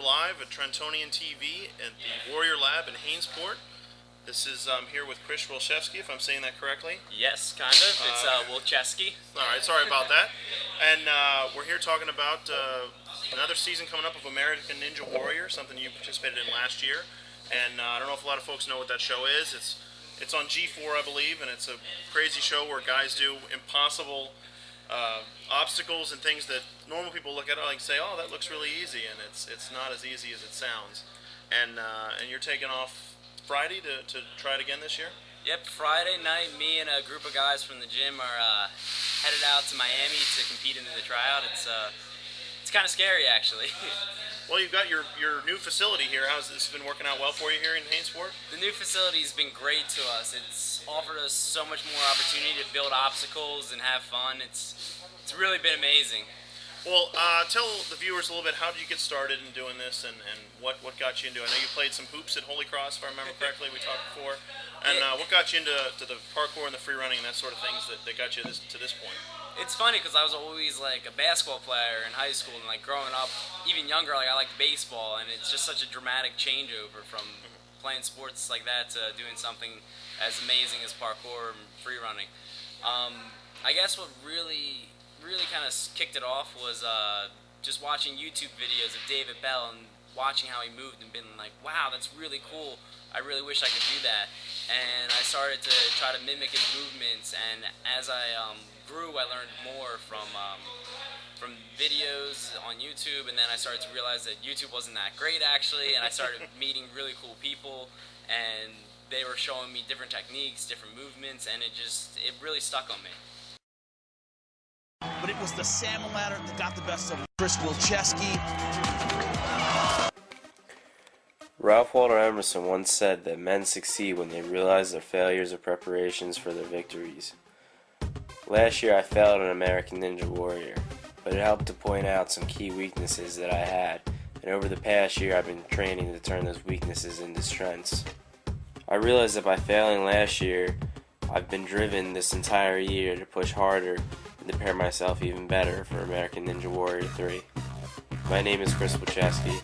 live at Trentonian TV at the Warrior Lab in Hainesport. This is here with Wilczewski, if I'm saying that correctly. Yes, kind of. It's Wilczewski. All right, sorry about that. And we're here talking about another season coming up of American Ninja Warrior, something you participated in last year. And I don't know if a lot of folks know what that show is. It's on G4, I believe, and it's a crazy show where guys do impossible obstacles and things that normal people look at it and say, "Oh, that looks really easy," and it's not as easy as it sounds. And you're taking off Friday to try it again this year? Yep, Friday night, me and a group of guys from the gym are headed out to Miami to compete in the tryout. It's kind of scary, actually. Well, you've got your new facility here. How's this been working out well for you here in Hainesport? The new facility's been great to us. It's offered us so much more opportunity to build obstacles and have fun. It's really been amazing. Well, tell the viewers a little bit, how did you get started in doing this and what got you into it? I know you played some hoops at Holy Cross, if I remember correctly, we talked before. And what got you into the parkour and the free running and that sort of things that got you to this point? It's funny because I was always like a basketball player in high school, and like growing up, even younger, like I liked baseball, and it's just such a dramatic changeover from playing sports like that to doing something as amazing as parkour and free running. I guess what really kind of kicked it off was just watching YouTube videos of David Bell and watching how he moved and being like, wow, that's really cool. I really wish I could do that. And I started to try to mimic his movements, and as I grew, I learned more from videos on YouTube, and then I started to realize that YouTube wasn't that great actually, and I started meeting really cool people, and they were showing me different techniques, different movements, and it really stuck on me. But it was the salmon ladder that got the best of Wilczewski. Ralph Waldo Emerson once said that men succeed when they realize their failures are preparations for their victories. Last year I failed in American Ninja Warrior, but it helped to point out some key weaknesses that I had, and over the past year I've been training to turn those weaknesses into strengths. I realized that by failing last year, I've been driven this entire year to push harder and to prepare myself even better for American Ninja Warrior 3. My name is Wilczewski,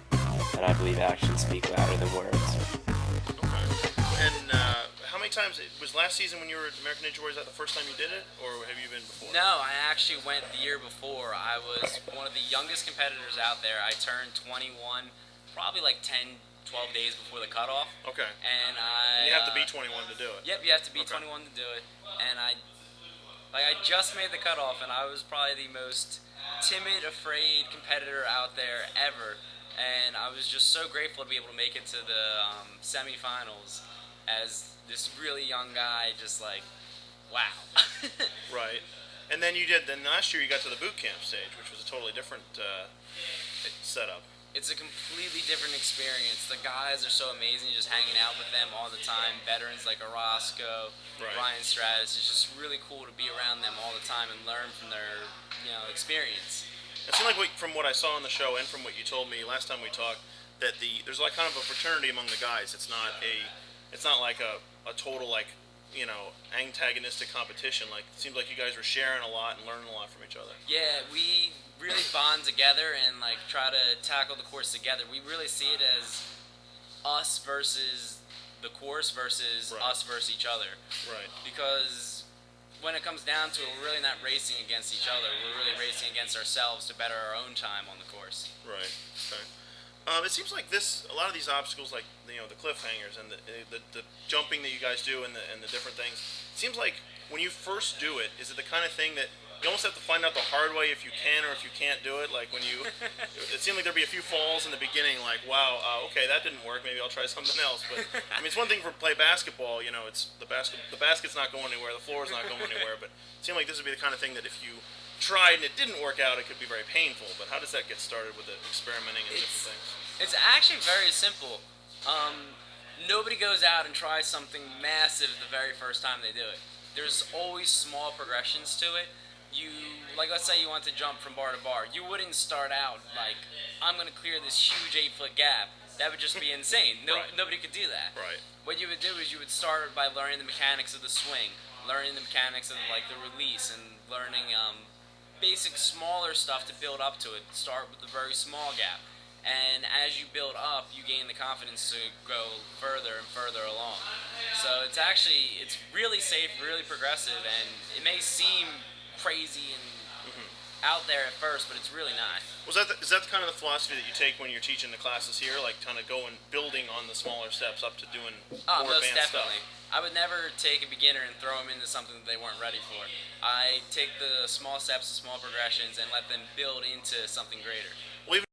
and I believe actions speak louder than words. Okay. And how many times, was last season when you were at American Ninja Warrior, is that the first time you did it, or have you been before? No, I actually went the year before. I was one of the youngest competitors out there. I turned 21 probably like 10, 12 days before the cutoff. Okay. And you have to be 21 to do it. Yep, you have to be 21 to do it. And I just made the cutoff, and I was probably the most timid, afraid competitor out there ever. And I was just so grateful to be able to make it to the semifinals as this really young guy, just like, wow. Right. And then last year you got to the boot camp stage, which was a totally different setup. It's a completely different experience. The guys are so amazing, just hanging out with them all the time. Veterans like Orozco, right. Ryan Stratus. It's just really cool to be around them all the time and learn from their experience. It seemed like from what I saw on the show and from what you told me last time we talked, that there's like kind of a fraternity among the guys. It's not like a total antagonistic competition. Like it seems like you guys were sharing a lot and learning a lot from each other. Yeah, we really bond together and like try to tackle the course together. We really see it as us versus the course versus right. us versus each other. Right. Because when it comes down to it, we're really not racing against each other. We're really racing against ourselves to better our own time on the course. Right. Okay. It seems like a lot of these obstacles, like the cliffhangers and the jumping that you guys do and the different things. It seems like when you first do it, is it the kind of thing that you almost have to find out the hard way if you can or if you can't do it? Like when it seemed like there'd be a few falls in the beginning. Like, wow, okay, that didn't work. Maybe I'll try something else. But I mean, it's one thing for play basketball. It's the basket's not going anywhere, the floor's not going anywhere. But it seemed like this would be the kind of thing that if you tried and it didn't work out, it could be very painful. But how does that get started with the experimenting and different things? It's actually very simple. Nobody goes out and tries something massive the very first time they do it. There's always small progressions to it. Let's say you want to jump from bar to bar. You wouldn't start out like, I'm going to clear this huge 8-foot gap. That would just be insane. Right. Nobody could do that. Right. What you would do is you would start by learning the mechanics of the swing, learning the mechanics of the release, and learning basic smaller stuff to build up to it. Start with a very small gap. And as you build up, you gain the confidence to go further and further along. So it's really safe, really progressive, and it may seem crazy and out there at first, but it's really not. Is that kind of the philosophy that you take when you're teaching the classes here, like kind of going building on the smaller steps up to doing more most advanced definitely. stuff? I would never take a beginner and throw them into something that they weren't ready for. I take the small steps, the small progressions, and let them build into something greater. Well, even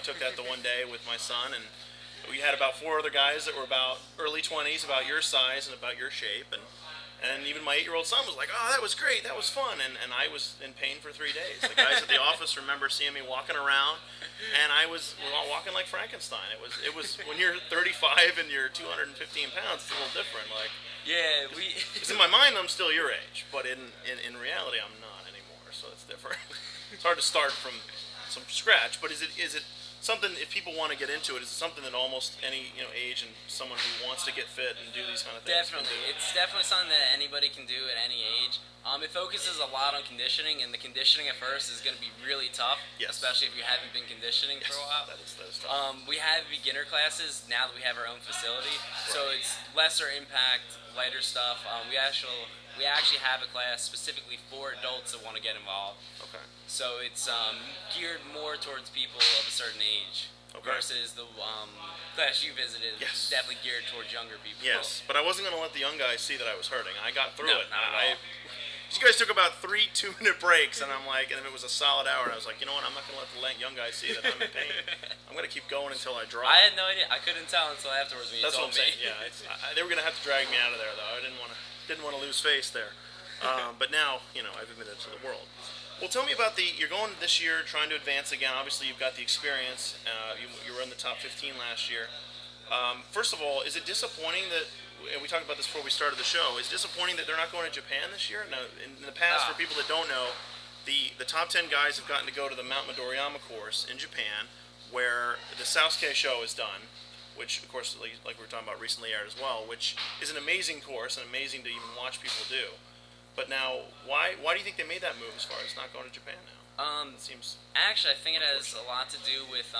I took that the one day with my son, and we had about 4 other guys that were about early 20s, about your size and about your shape, and even my 8-year-old son was like, "Oh, that was great, that was fun," and I was in pain for 3 days. The guys at the office remember seeing me walking around, and we're all walking like Frankenstein. It was when you're 35 and you're 215 pounds, it's a little different. Like, Yeah, because in my mind I'm still your age, but in reality I'm not anymore. So it's different. It's hard to start from scratch, but is it something, if people want to get into it, is it something that almost any age and someone who wants to get fit and do these kind of things Definitely. can do? It's definitely something that anybody can do at any age. It focuses a lot on conditioning, and the conditioning at first is going to be really tough, Yes. especially if you haven't been conditioning for a while. That is tough. We have beginner classes now that we have our own facility, so it's lesser impact, lighter stuff. We actually have a class specifically for adults that want to get involved. Okay. So it's geared more towards people of a certain age versus the class you visited. Yes. Is definitely geared towards younger people. Yes, but I wasn't going to let the young guys see that I was hurting. I got through No, it. not at all. You guys took about 3 2-minute breaks, and I'm like, and it was a solid hour, and I was like, you know what? I'm not going to let the young guys see that I'm in pain. I'm going to keep going until I drop. I had no idea. I couldn't tell until afterwards when you That's told what I'm me. saying. Yeah, they were going to have to drag me out of there, though. I didn't want to lose face there. But now, I've admitted to the world. Well, tell me about you're going this year, trying to advance again. Obviously, you've got the experience. You were in the top 15 last year. First of all, is it disappointing that, and we talked about this before we started the show, is it disappointing that they're not going to Japan this year? Now, in the past, for people that don't know, the top 10 guys have gotten to go to the Mount Midoriyama course in Japan, where the Sousuke show is done, which, of course, like we were talking about, recently aired as well, which is an amazing course and amazing to even watch people do. But now, why do you think they made that move as far as not going to Japan now? It seems Actually, I think it has a lot to do with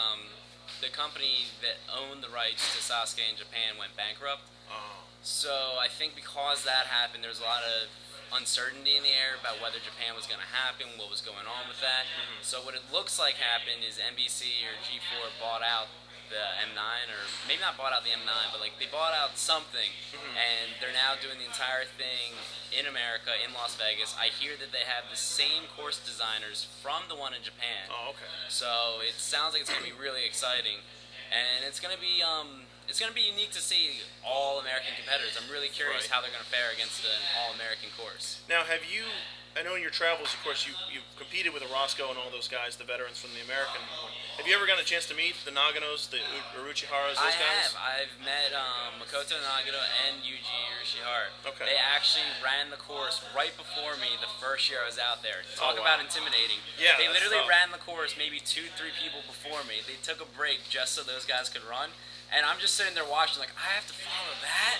the company that owned the rights to Sasuke in Japan went bankrupt. Oh. So I think because that happened, there's a lot of uncertainty in the air about whether Japan was going to happen, what was going on with that. Mm-hmm. So what it looks like happened is NBC or G4 bought out the M9, or maybe not bought out the M9, but they bought out something, and they're now doing the entire thing in America, in Las Vegas. I hear that they have the same course designers from the one in Japan. Oh, okay. So it sounds like it's going to be really exciting, and it's going to be unique to see all American competitors. I'm really curious Right. how they're going to fare against an all-American course. Now, I know in your travels, of course, you've competed with Orozco and all those guys, the veterans from the American one. Have you ever gotten a chance to meet the Naganos, the Uruchiharas, those guys? I've met Makoto Nagano and Yuji Urishihara. Okay. They actually ran the course right before me the first year I was out there. Talk wow. about intimidating. Yeah, They that's literally tough. ran the course maybe 2-3 people before me. They took a break just so those guys could run. And I'm just sitting there watching like, I have to follow that?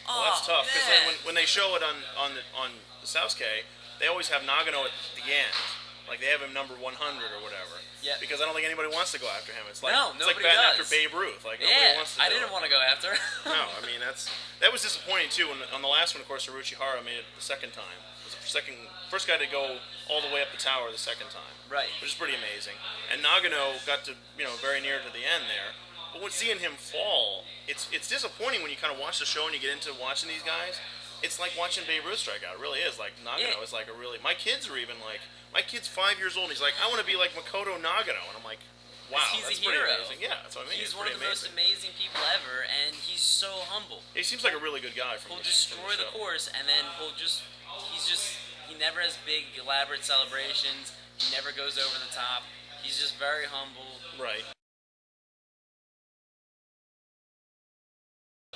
Well, that's tough, because man. when they show it on the Sousuke, they always have Nagano at the end. Like they have him number 100 or whatever. Yeah. Because I don't think anybody wants to go after him. It's like No, it's like nobody batting does. after Babe Ruth. Like nobody Yeah, wants to. I didn't want to go after. No, I mean that was disappointing too. On the last one, of course, Hara made it the second time. Was the first guy to go all the way up the tower the second time. Right. Which is pretty amazing. And Nagano got to very near to the end there. But when seeing him fall, it's disappointing when you kind of watch the show and you get into watching these guys. It's like watching Babe Ruth strike out. It really is. Like Nagano is like a really. My kids are even like. My kid's 5 years old. And he's like, I want to be like Makoto Nagano, and I'm like, wow, he's that's a pretty hero. amazing. Yeah, that's what I mean. He's it's one of the most amazing people ever, and he's so humble. He seems like a really good guy. He'll destroy the course, and then he never has big elaborate celebrations. He never goes over the top. He's just very humble. Right.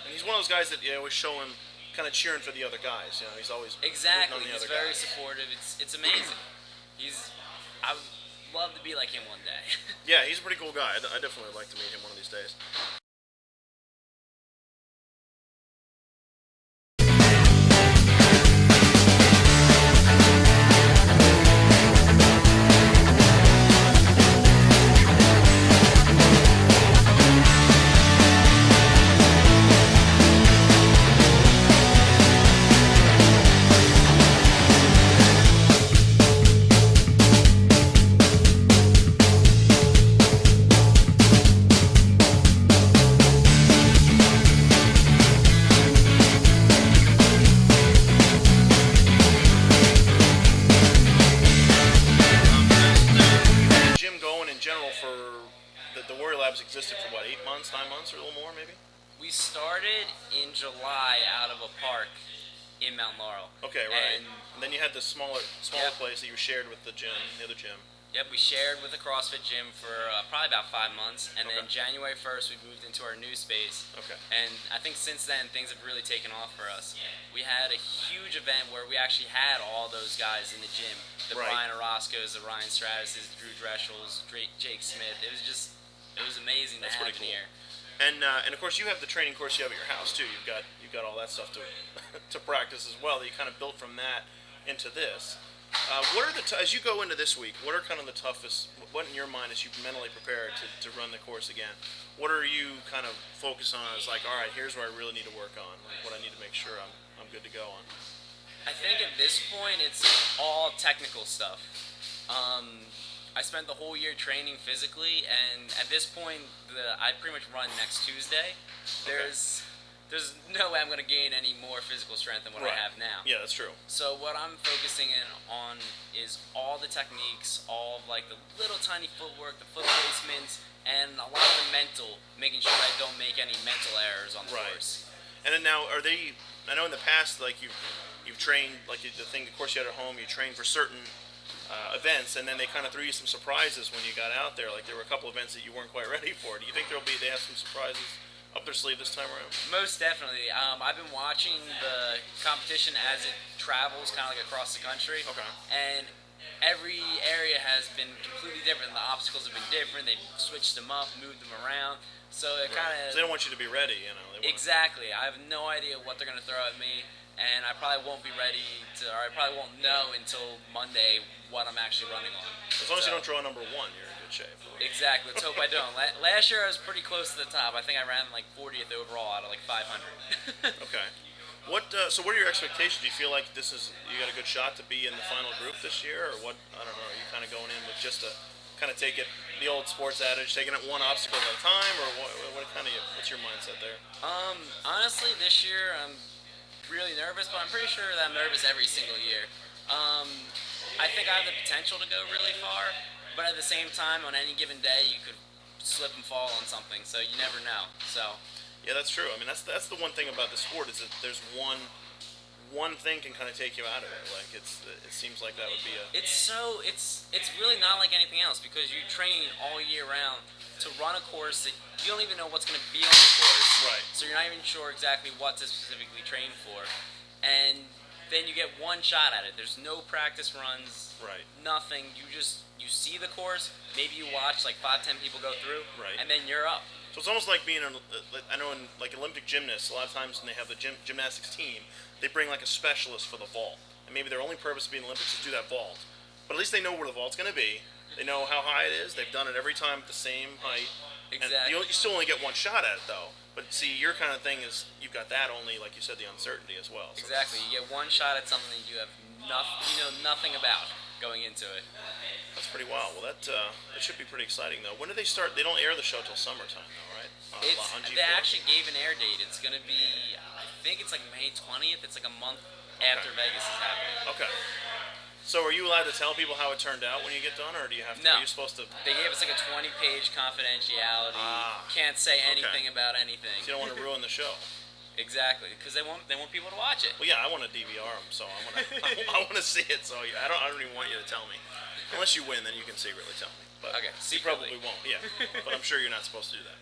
And he's one of those guys that you always show him kind of cheering for the other guys. He's always exactly. On the He's other very guys. supportive. It's amazing. I would love to be like him one day. Yeah, he's a pretty cool guy. I definitely would like to meet him one of these days. Existed for what, 8 months, 9 months, or a little more, maybe? We started in July out of a park in Mount Laurel. Okay, right. And then you had the smaller place that you shared with the other gym. Yep, we shared with the CrossFit gym for probably about 5 months, and then January 1st we moved into our new space. Okay. And I think since then things have really taken off for us. We had a huge event where we actually had all those guys in the gym. The Brian Orozco's, the Ryan Stratus's, Drew Dreschel's, Jake Smith. It was amazing to have in here. And of course you have the training course you have at your house too. You've got all that stuff to to practice as well. That you kind of built from that into this. What are as you go into this week? What are kind of the toughest? What in your mind as you mentally prepare to run the course again? What are you kind of focused on? As like, all right, here's where I really need to work on. Like what I need to make sure I'm good to go on. I think at this point it's all technical stuff. I spent the whole year training physically, and at this point, I pretty much run next Tuesday. There's no way I'm going to gain any more physical strength than what I have now. Yeah, that's true. So what I'm focusing on is all the techniques, all of like the little tiny footwork, the foot placements, and a lot of the mental, making sure I don't make any mental errors on the course. And then now, are they? I know in the past, like you've trained, like the course you had at home, you trained for certain events, and then they kind of threw you some surprises when you got out there. Like there were a couple events that you weren't quite ready for. Do you think they have some surprises up their sleeve this time around? Most definitely. I've been watching the competition as it travels, kind of like across the country. Okay. And every area has been completely different. The obstacles have been different. They've switched them up, moved them around. So it kind of. They don't want you to be ready, Exactly. I have no idea what they're going to throw at me. And I probably won't be ready or I probably won't know until Monday what I'm actually running on. As long as you don't draw number 1, you're in good shape. Exactly. Let's hope I don't. Last year I was pretty close to the top. I think I ran like 40th overall out of like 500. Okay. So what are your expectations? Do you feel like you got a good shot to be in the final group this year, or what? I don't know. Are you kind of going in with just a kind of take it the old sports adage, taking it one obstacle at a time, or what's your mindset there? Honestly, this year I'm really nervous, but I'm pretty sure that I'm nervous every single year. I think I have the potential to go really far, but at the same time, on any given day, you could slip and fall on something, so you never know. So. Yeah, that's true. I mean, that's the one thing about the sport is that there's one thing can kind of take you out of it. Like it seems like that would be a. It's really not like anything else because you train all year round to run a course that you don't even know what's going to be on the course. Right. So you're not even sure exactly what to specifically train for, and then you get one shot at it. There's no practice runs. Right. Nothing. You see the course. Maybe you watch like 5-10 people go through. Right. And then you're up. So it's almost like being I know in like Olympic gymnasts, a lot of times when they have the gymnastics team, they bring like a specialist for the vault, and maybe their only purpose of being Olympics is to do that vault. but at least they know where the vault's going to be. They know how high it is. They've done it every time at the same height. Exactly. And you still only get one shot at it, though. But see, your kind of thing is you've got that only, like you said, the uncertainty as well. So exactly. You get one shot at something that you have nothing about going into it. that's pretty wild. Well, that should be pretty exciting, though. When do they start? They don't air the show till summertime, though, right? On G4? They actually gave an air date. It's going to be, I think it's like May 20th. It's like a month after Vegas is happening. Okay. So are you allowed to tell people how it turned out when you get done, or do you have to? No. Are you supposed to? They gave us like a 20-page confidentiality. Can't say anything about anything. So you don't want to ruin the show. Exactly, because they want people to watch it. Well, yeah, I want to DVR them, so I want to see it. So I don't even want you to tell me, unless you win, then you can secretly tell me. But Okay, you probably won't. Yeah, but I'm sure you're not supposed to do that.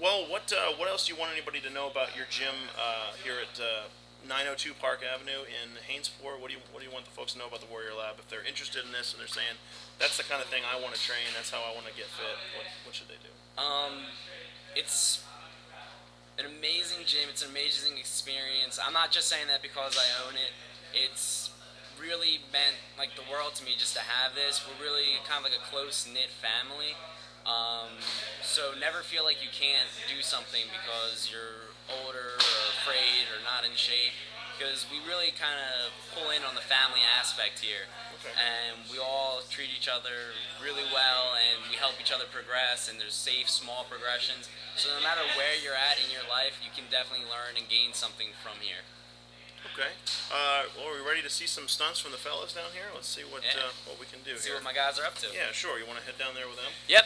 Well, what else do you want anybody to know about your gym here at 902 Park Avenue in Hainesport? What do you want the folks to know about the Warrior Lab? If they're interested in this and they're saying that's the kind of thing I want to train, that's how I want to get fit, what should they do? It's an amazing gym. It's an amazing experience. I'm not just saying that because I own it. It's really meant like the world to me just to have this. We're really kind of like a close-knit family. So never feel like you can't do something because you're older or afraid or not in shape, because we really kind of pull in on the family aspect here. Okay. And we all treat each other really well, and we help each other progress, and there's safe, small progressions. So no matter where you're at in your life, you can definitely learn and gain something from here. Okay. Well, are we ready to see some stunts from the fellas down here? Let's see what we can do See here. what my guys are up to. Yeah, sure. You want to head down there with them? Yep.